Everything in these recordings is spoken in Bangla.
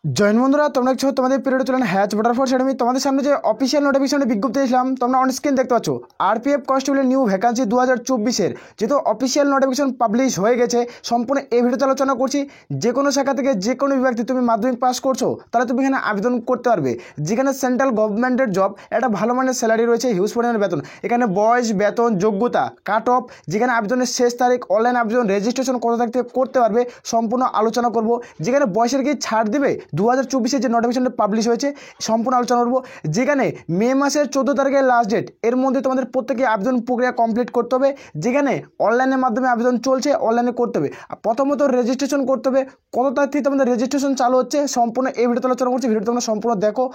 জয়েন বন্ধুরা, তোমরা দেখছো তোমাদের পিরিয়ড চলেন হ্যাচ বটারফোর্স একাডেমি। তোমাদের সামনে যে অফিসিয়াল নোটিফিকেশনে বিজ্ঞপ্তি দিয়েছিলাম তোমরা অন স্ক্রিন দেখতে পাচ্ছ। আরপিএফ কনস্টেবলের নিউ ভ্যাকান্সি 2024-এর যেহেতু অফিসিয়াল নোটিফিকেশন পাবলিশ হয়ে গেছে, সম্পূর্ণ এই ভিডিওতে আলোচনা করছি। যে কোনো শাখা থেকে যে কোনো বিভাগ থেকে তুমি মাধ্যমিক পাস করছো তাহলে তুমি এখানে আবেদন করতে পারবে, যেখানে সেন্ট্রাল গভর্নমেন্টের জব, একটা ভালো মানের স্যালারি রয়েছে, হিউজ পরিমাণের বেতন। এখানে বয়স, বেতন, যোগ্যতা, কাট অফ, যেখানে আবেদনের শেষ তারিখ, অনলাইন আবেদন, রেজিস্ট্রেশন কত তারিখ থেকে করতে পারবে সম্পূর্ণ আলোচনা করব। যেখানে বয়সের কি ছাড় দেবে 2024-এর যে নোটিফিকেশনটা পাবলিশ হয়েছে সম্পূর্ণ আলোচনা করব। যেখানে মে মাসের 14 তারিখের লাস্ট ডেট, এর মধ্যে তোমাদের প্রত্যেকে আবেদন প্রক্রিয়া কমপ্লিট করতে হবে। যেখানে অনলাইনের মাধ্যমে আবেদন চলছে, অনলাইনে করতে হবে। প্রথমত রেজিস্ট্রেশন করতে হবে। কত তারিখ থেকে তোমাদের রেজিস্ট্রেশন চালু হচ্ছে সম্পূর্ণ এই ভিডিওতে আলোচনা করছি। ভিডিওটা তোমরা সম্পূর্ণ দেখো।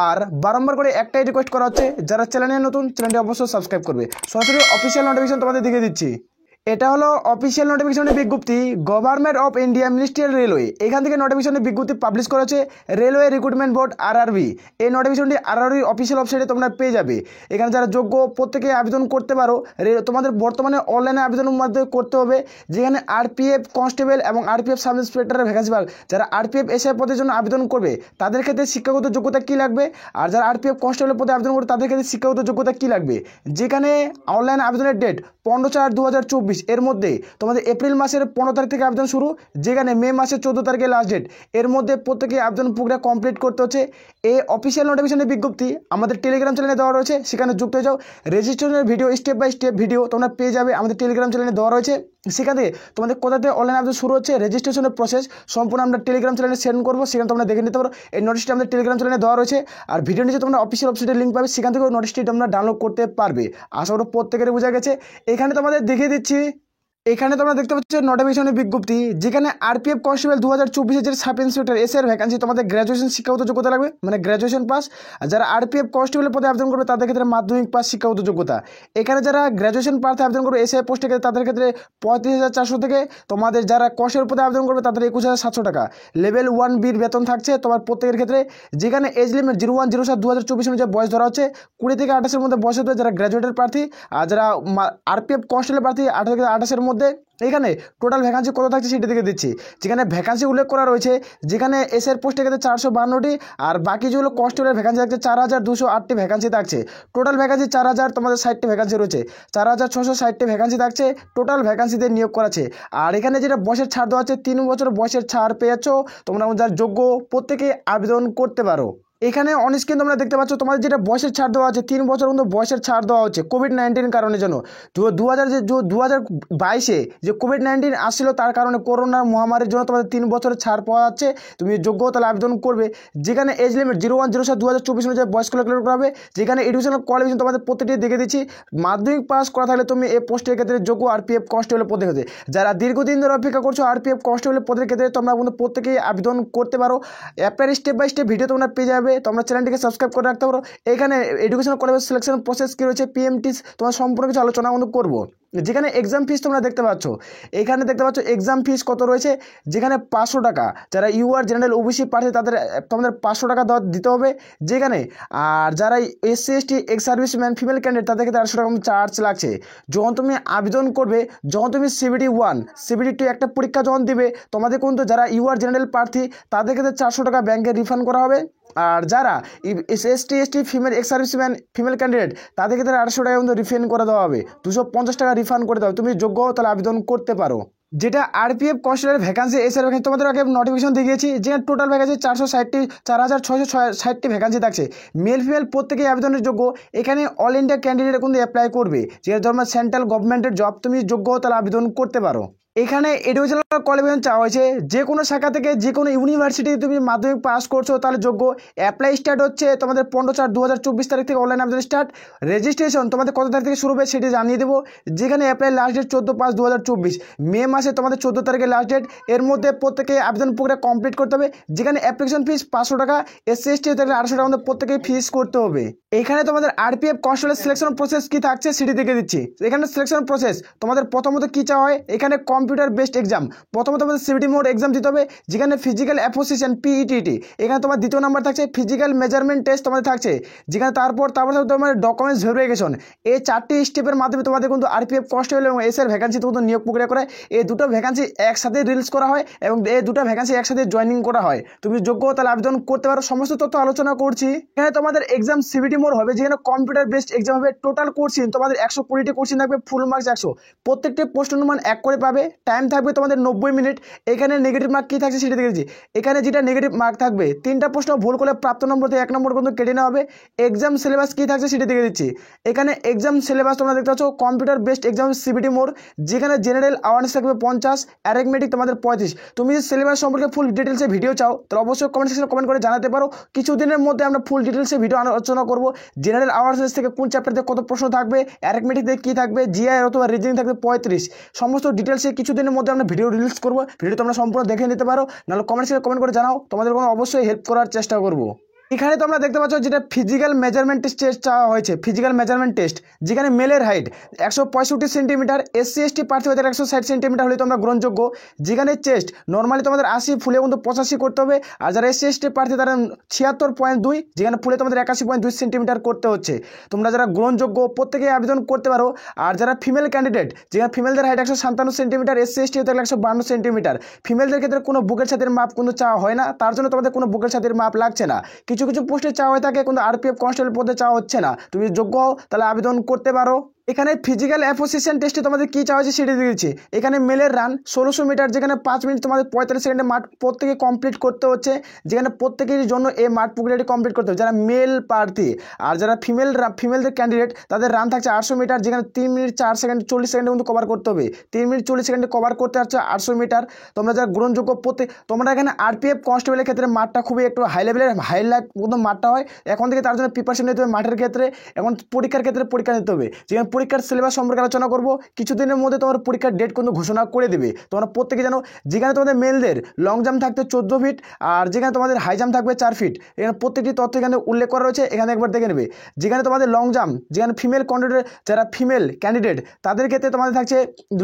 আর বারবার করে একটাই রিকোয়েস্ট করা হচ্ছে, যারা চ্যানেলে নতুন চ্যানেলটি অবশ্যই সাবস্ক্রাইব করবে। সরাসরি অফিসিয়াল নোটিফিকেশন তোমাদের দেখিয়ে দিচ্ছি। এটা হলো অফিসিয়াল নোটিফিকেশনের বিজ্ঞপ্তি, government of India, ministerial railway. এখান থেকে নোটিফিকেশনের বিজ্ঞপ্তি পাবলিশ করেছে রেলওয়ে রিক্রুটমেন্ট বোর্ড আরআরবি। এই নোটিফিকেশনটি আরআরবি অফিসিয়াল ওয়েবসাইটে তোমরা পেয়ে যাবে। এখানে যারা যোগ্য প্রত্যেকে আবেদন করতে পারো। তোমাদের বর্তমানে অনলাইনে আবেদনের মধ্যে করতে হবে। যেখানে আরপিএফ কনস্টেবল এবং আরপিএফ সাব ইন্সপেক্টরের ভ্যাকেন্সি পাবে। যারা আরপিএফ এসআই পদের জন্য আবেদন করবে তাদের ক্ষেত্রে শিক্ষাগত যোগ্যতা কী লাগবে, আর যারা আরপিএফ কনস্টেবল পদে আবেদন করবে তাদের ক্ষেত্রে শিক্ষাগত যোগ্যতা কী লাগবে। যেখানে অনলাইন আবেদনের ডেট 15/4/2024, এর মধ্যে তোমাদের এপ্রিল মাসের 15 তারিখ থেকে আবেদন শুরু, যেখানে মে মাসের 14 তারিখে লাস্ট ডেট। এর মধ্যে প্রত্যেকে আবেদন প্রক্রিয়া কমপ্লিট করতে হচ্ছে। এই অফিসিয়াল নোটিফিকেশনের বিজ্ঞপ্তি আমাদের টেলিগ্রাম চ্যানেলে দেওয়া রয়েছে, সেখানে যুক্ত হয়ে যাও। রেজিস্ট্রেশনের video, step by step video তোমরা পেয়ে যাবে আমাদের টেলিগ্রাম চ্যানেলে দেওয়া রয়েছে। সেখান থেকে তোমাদের কোথা থেকে অনলাইন আবেদন শুরু হচ্ছে, রেজিস্ট্রেশনের প্রসেস সম্পূর্ণ আমরা টেলিগ্রাম চ্যানেলে সেন্ড করবো, সেখানে তোমরা দেখে নিতে পারো। এই নোটিশটি আমাদের টেলিগ্রাম চ্যানেলে দেওয়া রয়েছে। আর ভিডিও নিচে তোমরা অফিসিয়াল ওয়েবসাইটের লিঙ্ক পাবে, সেখান থেকে নোটিশটি তোমরা ডাউনলোড করতে পারবে। আশা করি প্রত্যেকের বোঝা গেছে। এখানে তোমাদের দেখিয়ে দিচ্ছি, এখানে তোমরা দেখতে পাচ্ছ নোটিফিকেশনের বিজ্ঞপ্তি। যেখানে আরপিএফ কনস্টেবল 2024-এর যে সাব ইন্সপেক্টর এসআই ভ্যাকেন্সি, তোমাদের গ্র্যাজুয়েশন শিক্ষাগত যোগ্যতা লাগবে, মানে গ্র্যাজুয়েশন পাস। আর যারা আরপিএফ কনস্টেবলের পদে আবেদন করবে তাদের ক্ষেত্রে মাধ্যমিক পাস শিক্ষাগত যোগ্যতা। এখানে যারা গ্র্যাজুয়েশন পাসে আবেদন করবে এসআই পোস্টে ক্ষেত্রে তাদের ক্ষেত্রে 35,400 থেকে, তোমাদের যারা কষ্টের পদে আবেদন করবে তাদের 21,700 টাকা লেভেল 1B বেতন থাকছে তোমার প্রত্যেকের ক্ষেত্রে। যেখানে এজ লিমিট 01/07/2024 অনুযায়ী বয়স ধরা হচ্ছে 20 থেকে 28-এর মধ্যে বয়স হতে যারা গ্র্যাজুয়েটের প্রার্থী। আর যারা আরপিএফ কনস্টেবলের প্রার্থী 18 থেকে 28-এর মধ্যে। এখানে টোটাল ভ্যাকান্সি কত থাকছে সেটা দিকে দিচ্ছি। যেখানে ভ্যাকান্সি উল্লেখ করা রয়েছে, যেখানে এসের পোস্টের ক্ষেত্রে 452টি, আর বাকি যেগুলো কনস্টেবলের ভ্যাকান্সি থাকছে 4,208টি ভ্যাকান্সি থাকছে। টোটাল ভ্যাকান্সি 4,060টি ভ্যাকান্সি রয়েছে, 4,660টি ভ্যাকান্সি থাকছে। টোটাল ভ্যাকান্সিতে নিয়োগ করা আছে। আর এখানে যেটা বয়সের ছাড় দেওয়া আছে, 3 বছর বয়সের ছাড় পেয়ে যাচ্ছ তোমরা। যারা যোগ্য প্রত্যেকে আবেদন করতে পারো। এখানে অন স্ক্রিন তোমরা দেখতে পাচ্ছ তোমাদের যেটা বয়সের ছাড় দেওয়া আছে, 3 বছর কিন্তু বয়সের ছাড় দেওয়া হচ্ছে কোভিড-19 কারণের জন্য। 2022-এ যে কোভিড-19 আসছিল তার কারণে, করোনার মহামারীর জন্য তোমাদের 3 বছরের ছাড় পাওয়া যাচ্ছে। তুমি যোগ্য তাহলে আবেদন করবে। যেখানে এজ লিমিট 01/07/2024 অনুযায়ী বয়স ক্যালকুলেট করা হবে। যেখানে এডুকেশনাল কোয়ালিফিকেশন তোমাদের প্রত্যেকটি দেখে দিচ্ছি। মাধ্যমিক পাস করা থাকলে তুমি এই পোস্টের ক্ষেত্রে যোগ্য আরপিএফ কনস্টেবলের পদে হতে। যারা দীর্ঘদিন ধরে অপেক্ষা করছো আরপিএফ কনস্টেবলের পদের ক্ষেত্রে তোমরা কিন্তু প্রত্যেকেই আবেদন করতে পারো। Apply step by step video তোমরা পেয়ে যাবে। তোমরা চ্যানেলটিকে সাবস্ক্রাইব করে রাখতে পারো। এখানে এডুকেশনাল কোয়ালিফিকেশন সিলেকশন প্রসেস কী রয়েছে, পিএমটি, তোমার সম্পূর্ণ কিছু আলোচনা কিন্তু করবো। যেখানে এক্সাম ফিস তোমরা দেখতে পাচ্ছ, এখানে দেখতে পাচ্ছ এক্সাম ফিস কত রয়েছে। যেখানে 500 টাকা, যারা ইউআর জেনারেল ওবিসি প্রার্থী তাদের তোমাদের 500 টাকা দিতে হবে। যেখানে আর যারা SC ST ex serviceman female candidate তাদের ক্ষেত্রে 800 টাকা চার্জ লাগছে। যখন তুমি আবেদন করবে, যখন তুমি CBT 1 CBT 2 একটা পরীক্ষা যখন দিবে, তোমাদের কিন্তু যারা ইউআর জেনারেল প্রার্থী তাদের ক্ষেত্রে 400 টাকা ব্যাংকে রিফান্ড করা হবে। আর যারা ST ST female ex serviceman female candidate তাদের ক্ষেত্রে 800 টাকা কিন্তু রিফান্ড করে দেওয়া হবে। 250 টাকা রিফান্ড করে দেওয়া হবে। তুমি যোগ্য তাহলে আবেদন করতে পারো। যেটা আরপিএফ কনস্টেবলের ভ্যাকান্সি এসআর ভ্যাকান্সি তোমাদের আগে নোটিফিকেশন দেখিয়েছি। যেখানে টোটাল ভ্যাকান্সি 4,660টি ভ্যাকান্সি থাকছে। মেল ফিমেল প্রত্যেকেই আবেদনের যোগ্য। এখানে অল ইন্ডিয়া ক্যান্ডিডেট কিন্তু অ্যাপ্লাই করবে। যেহেতু তোমার সেন্ট্রাল গভর্নমেন্টের জব, তুমি যোগ্য তাহলে আবেদন করতে পারো। এখানে এডুকেশনাল কোয়ালিফিকেশন চাওয়া হয়েছে। যে কোনো শাখা থেকে যে কোনো ইউনিভার্সিটি তুমি মাধ্যমিক পাস করছো তাহলে যোগ্য। অ্যাপ্লাই স্টার্ট হচ্ছে তোমাদের 15/4/2024 তারিখ থেকে অনলাইন আবেদন স্টার্ট। রেজিস্ট্রেশন তোমাদের কত তারিখ থেকে শুরু হবে সেটি জানিয়ে দেবো। যেখানে অ্যাপ্লাই লাস্ট ডেট 14/5/2024, মে মাসে তোমাদের 14 তারিখে লাস্ট ডেট। এর মধ্যে প্রত্যেকে আবেদন প্রক্রিয়া কমপ্লিট করতে হবে। যেখানে অ্যাপ্লিকেশন ফিস 500 টাকা, এসসি এসটি তাহলে 800 টাকা মধ্যে প্রত্যেকেই ফিস করতে হবে। এখানে তোমাদের আরপিএফ কনস্টেবলের সিলেকশন প্রসেস কি থাকছে সেটি দেখে দিচ্ছি। এখানে সিলেকশন প্রসেস তোমাদের প্রথমত কি চাওয়া হয়, এখানে কম কম্পিউটার বেসড এক্সাম। প্রথমত তোমাদের সিবিটি মোড এক্সাম দিতে হবে, যেখানে ফিজিক্যাল অ্যাসোসিয়েশন পিইটিটি, এখানে তোমার দ্বিতীয় নাম্বার থাকছে ফিজিক্যাল মেজারমেন্ট টেস্ট তোমাদের থাকছে, যেখানে তারপর তোমার ডকুমেন্টস ভেরিফিকেশন। এই 4টি স্টেপের মাধ্যমে তোমাদের কিন্তু আরপিএফ কনস্টেবল এবং এসআর ভ্যাকান্সিতে কিন্তু নিয়োগ প্রক্রিয়া করে। এই দুটো ভ্যাকান্সি একসাথে রিলিজ করা হয় এবং এই দুটো ভ্যাকান্সি একসাথে জয়েনিং করা হয়। তুমি যোগ্য তাহলে আবেদন করতে পারো। সমস্ত তথ্য আলোচনা করছি। এখানে তোমাদের এক্সাম সিবিটি মোড হবে, যেখানে কম্পিউটার বেসড এক্সাম হবে। টোটাল কোশ্চিন তোমাদের 120টি কোশ্চিন থাকবে, ফুল মার্কস 100। প্রত্যেকটি প্রশ্ন অনুমান 1 করে পাবে। টাইম থাকবে তোমাদের 90 মিনিট। এখানে নেগেটিভ মার্ক কি থাকছে সেটা দেখেছি। এখানে যেটা নেগেটিভ মার্ক থাকবে, 3টা প্রশ্ন ভুল করলে প্রাপ্ত নম্বর থেকে 1 নম্বর কিন্তু কেটে নেওয়া হবে। এক্সাম সিলেবাস কি থাকছে সেটা দেখে দিচ্ছি। এখানে এক্সাম সিলেবাস তোমরা দেখতে পাচ্ছ computer based exam CBT mode, যেখানে জেনারেল অ্যাওয়ারনেস থাকবে 50, অ্যারিথমেটিক তোমাদের 35। তুমি যদি সিলেবাস সম্পর্কে ফুল ডিটেলসে ভিডিও চাও তাহলে অবশ্যই কমেন্ট সেকশনে কমেন্ট করে জানাতে পারো। কিছুদিনের মধ্যে আমরা ফুল ডিটেলসে ভিডিও আলোচনা করব। জেনারেল অ্যাওয়ারনেস থেকে কোন চ্যাপ্টার থেকে কত প্রশ্ন থাকবে, অ্যারিথমেটিক থেকে কী থাকবে, জিআই অথবা রিজনিং থাকবে 35। সমস্ত ডিটেলসে কিছুদিনের মধ্যে আমরা ভিডিও রিলিজ করব। ভিডিও তোমরা সম্পূর্ণ দেখে নিতে পারো, নাহলে কমেন্ট সেকশনে কমেন্ট করে জানাও, তোমাদের কোনো অবশ্যই হেল্প করার চেষ্টা করব। এখানে তোমরা দেখতে পাচ্ছ যেটা ফিজিক্যাল মেজারমেন্ট টেস্ট চাওয়া হয়েছে, ফিজিক্যাল মেজারমেন্ট টেস্ট, যেখানে মেলের হাইট 165 সেন্টিমিটার, এসসি এসটি প্রার্থী হতে 160 সেন্টিমিটার হলে তোমরা গ্রহণযোগ্য। যেখানে চেস্ট নর্মালি তোমাদের 80, ফুলে কিন্তু 85 করতে হবে। আর যারা এসসি এসটি প্রার্থী তারা 76.2, যেখানে ফুলে তোমাদের 81.2 সেন্টিমিটার করতে হচ্ছে। তোমরা যারা গ্রহণযোগ্য প্রত্যেকে আবেদন করতে পারো। আর যারা ফিমেল ক্যান্ডিডেট, যেখানে ফিমেলদের হাইট 157 সেন্টিমিটার, এসসি এসটি হতে 152 সেন্টিমিটার। ফিমেলদের ক্ষেত্রে কোনো বুকের ছাতির মাপ কিন্তু চাওয়া হয় না, তার জন্য তোমাদের কোনো বুকের ছাতির মাপ লাগছে না। কিছু কিছু পোস্টে চাওয়া হয়ে থাকে, কিন্তু আরপিএফ কনস্টেবল পদে চাওয়া হচ্ছে না। তুমি যোগ্য হও তাহলে আবেদন করতে পারো। এখানে ফিজিক্যাল অ্যাসোসিয়েশন টেস্টে তোমাদের কী চাওয়া হয়েছে সেটা দিয়েছি। এখানে মেলের রান 1600 মিটার, যেখানে 5 মিনিট তোমাদের 45 সেকেন্ডে মাঠ প্রত্যেকে কমপ্লিট করতে হচ্ছে, যেখানে প্রত্যেকের জন্য এই মাঠ প্রক্রিয়াটি কমপ্লিট করতে হবে যারা মেল প্রার্থী। আর যারা ফিমেলদের ক্যান্ডিডেট তাদের রান থাকছে 800 মিটার, যেখানে 3 মিনিট 4 সেকেন্ড 40 সেকেন্ডে কিন্তু কভার করতে হবে। 3 মিনিট 40 সেকেন্ডে কভার করতে হচ্ছে 800 মিটার। তোমরা যারা গ্রহণযোগ্য তোমরা এখানে আরপিএফ কনস্টেবলের ক্ষেত্রে মাঠটা খুবই একটু হাই লেভেলের হাইলাইট মতো মাঠটা হয়। এখন থেকে তার জন্য প্রিপারেশন নিতে হবে মাঠের ক্ষেত্রে। এখন পরীক্ষার ক্ষেত্রে পরীক্ষা নিতে হবে, যেখানে পরীক্ষার সিলেবাস সম্পর্কে আলোচনা করব। কিছুদিনের মধ্যে তোমার পরীক্ষার ডেট কিন্তু ঘোষণা করে দেবে। তোমরা প্রত্যেকে জানো, যেখানে তোমাদের মেলদের লং জাম্প থাকতে 14 ফিট, আর যেখানে তোমাদের হাই জাম্প থাকবে 4 ফিট। এখানে প্রত্যেকটি তথ্য এখানে উল্লেখ করা রয়েছে, এখানে একবার দেখে নেবে। যেখানে তোমাদের লং জাম্প, যেখানে ফিমেল ক্যান্ডিডেট যারা ফিমেল ক্যান্ডিডেট তাদের ক্ষেত্রে তোমাদের থাকছে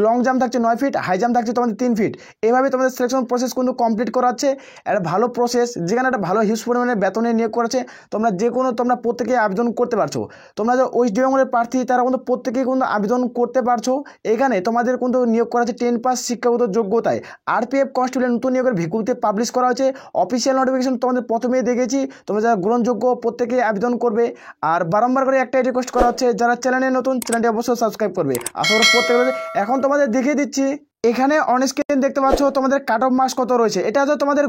লং জাম্প থাকছে 9 ফিট, হাই জাম্প থাকছে তোমাদের 3 ফিট। এভাবে তোমাদের সিলেকশন প্রসেস কিন্তু কমপ্লিট করাচ্ছে। একটা ভালো প্রসেস, যেখানে একটা ভালো হিউজ পরিমাণে বেতনে নিয়োগ করেছে। তোমরা যে কোনো তোমরা প্রত্যেকে আবেদন করতে পারছো। তোমরা যে ওয়েস্ট বেঙ্গলের প্রার্থী তারা কিন্তু প্রত্যেকেই কিন্তু আবেদন করতে পারছো। এখানে তোমাদের কিন্তু নিয়োগ করা হচ্ছে 10 পাস শিক্ষাগত যোগ্যতায়। আরপিএফ কনস্টেবলের নতুন নিয়োগের বিজ্ঞপ্তি পাবলিশ করা হয়েছে। অফিসিয়াল নোটিফিকেশন তোমাদের প্রথমেই দেখেছি। তোমরা যারা গ্রহণযোগ্য প্রত্যেকে আবেদন করবে। আর বারংবার করে একটাই রিকোয়েস্ট করা হচ্ছে, যারা চ্যানেলে নতুন চ্যানেলটি অবশ্যই সাবস্ক্রাইব করবে। আশা করি প্রত্যেকে। এখন তোমাদের দেখিয়ে দিচ্ছি, এখানে অন স্ক্রিন দেখতে পাচ্ছ তোমাদের কাট অফ মার্কস কত রয়েছে। এটা হচ্ছে তোমাদের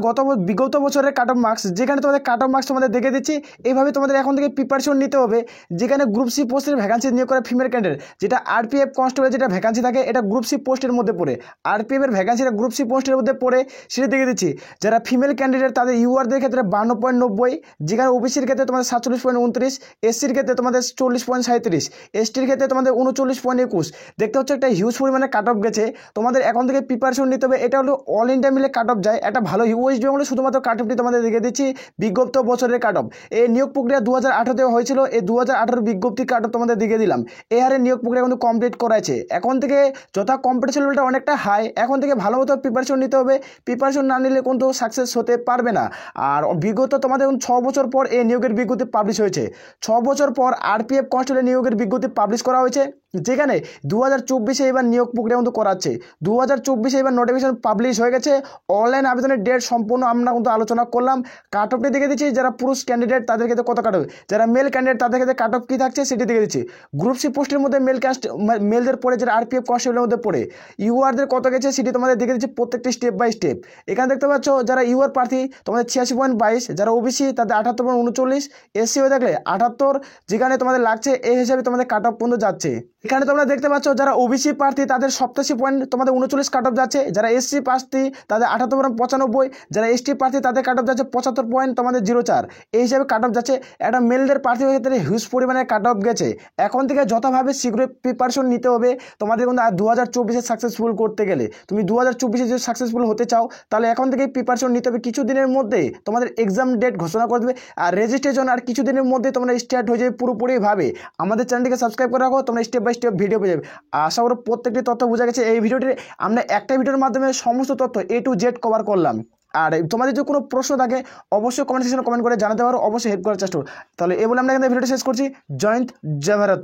বিগত বছরের কাট অফ মার্কস, যেখানে তোমাদের কাট অফ মার্কস তোমাদের দেখে দিচ্ছি। এইভাবে তোমাদের এখন থেকে প্রিপারেশন নিতে হবে। যেখানে গ্রুপ সি পোস্টের ভ্যাকান্সি নিয়োগ করে ফিমেল ক্যান্ডিডেট, যেটা আরপিএফ কনস্টেবল যেটা ভ্যাকান্সি থাকে এটা গ্রুপ সি পোস্টের মধ্যে পড়ে। আরপিএফ এর ভ্যাকান্সিটা গ্রুপ সি পোস্টের মধ্যে পড়ে, সেটা দেখে দিচ্ছি। যারা ফিমেল ক্যান্ডিডেট তাদের ইউআরদের ক্ষেত্রে 52.90, যেখানে ওবিসির ক্ষেত্রে তোমাদের 47.29, এসসির ক্ষেত্রে তোমাদের 40.37, এসটির ক্ষেত্রে তোমাদের 39.21। দেখতে হচ্ছে একটা হিউজ পরিমাণে কাট অফ গেছে। তোমাদের এখন থেকে প্রিপারেশন নিতে হবে। এটা হলো অল ইন্ডিয়া মিলে কাট অফ যায়। একটা ভালো ওয়েস্ট বেঙ্গলে শুধুমাত্র কাট অফটি তোমাদের দেখে দিচ্ছি, বিজ্ঞপ্ত বছরের কাট অফ। এই নিয়োগ প্রক্রিয়া 2018-তে হয়েছিল। এই 2018 বিজ্ঞপ্তি কাট অফ তোমাদের দেখে দিলাম। এই হারে নিয়োগ প্রক্রিয়া কিন্তু কমপ্লিট করাছে। এখন থেকে যথা কম্পিটিশন লেভেলটা অনেকটা হাই, এখন থেকে ভালো মতো প্রিপারেশন নিতে হবে। প্রিপারেশন না নিলে কিন্তু সাকসেস হতে পারবে না। আর বিগত তোমাদের 6 বছর পর এই নিয়োগের বিজ্ঞপ্তি পাবলিশ হয়েছে। 6 বছর পর আরপিএফ কনস্টেবল নিয়োগের বিজ্ঞপ্তি পাবলিশ করা হয়েছে, যেখানে 2024-এ এবার নিয়োগ প্রক্রিয়া কিন্তু করাচ্ছে। 2024-এ এবার নোটিফিকেশন পাবলিশ হয়ে গেছে। অনলাইন আবেদনের ডেট সম্পূর্ণ আমরা কিন্তু আলোচনা করলাম। কাট অফটি দেখে দিচ্ছি। যারা পুরুষ ক্যান্ডিডেট তাদের ক্ষেত্রে কত কাট অফ, যারা মেল ক্যান্ডিডেট তাদের ক্ষেত্রে কাট অফ কী থাকছে সেটি দেখে দিচ্ছি। গ্রুপ সি পোস্টের মধ্যে মেলদের পড়ে, যারা আরপিএফ কনস্টেবলের মধ্যে পড়ে ইউআরদের কত গেছে সেটি তোমাদের দেখে দিচ্ছি প্রত্যেকটি স্টেপ বাই স্টেপ। এখানে দেখতে পাচ্ছ যারা ইউআর প্রার্থী তোমাদের 86.22, যারা ওবিসি তাদের 78.39, এসসি হয়ে থাকলে 78, যেখানে তোমাদের লাগছে এই হিসাবে তোমাদের কাট অফ পর্যন্ত যাচ্ছে। এখানে তোমরা দেখতে পাচ্ছ যারা ওবিসি প্রার্থী তাদের 87 পয়েন্ট তোমাদের 39 কাট অফ যাচ্ছে। যারা এসসি প্রার্থী তাদের 78.95, যারা এসটি প্রার্থী তাদের কাট অফ যাচ্ছে 75 পয়েন্ট তোমাদের 04, এই হিসাবে কাট অফ যাচ্ছে। একটা মেলদের প্রার্থী ক্ষেত্রে হিউজ পরিমাণে কাট অফ গেছে। এখন থেকে যথাভাবে শীঘ্রই প্রিপারেশন নিতে হবে তোমাদের কিন্তু 2024-এ সাকসেসফুল করতে গেলে। তুমি 2024-এ যদি সাকসেসফুল হতে চাও তাহলে এখন থেকেই প্রিপারেশন নিতে হবে। কিছুদিনের মধ্যে তোমাদের এক্সাম ডেট ঘোষণা করে দেবে। আর রেজিস্ট্রেশন আর কিছুদিনের মধ্যে তোমরা স্টার্ট হয়ে যাবে পুরোপুরিভাবে। আমাদের চ্যানেলটিকে সাবস্ক্রাইব করে রাখো, তোমরা স্টেপ বাই স্টেপ ভিডিও পেয়ে যাবে। আশা করি প্রত্যেকটি তথ্য বোঝা গেছে। এই ভিডিওটি আমরা একটা ভিডিওর মাধ্যমে সমস্ত তথ্য A to Z কভার করলাম। আর তোমাদের যদি কোনো প্রশ্ন থাকে অবশ্যই কমেন্ট সেকশনে কমেন্ট করে জানাতে পারো, অবশ্যই হেল্প করার চেষ্টা করো। তাহলে এই বলে আমরা এখানে ভিডিওটি শেষ করছি। জয় হিন্দ, জয় ভারত।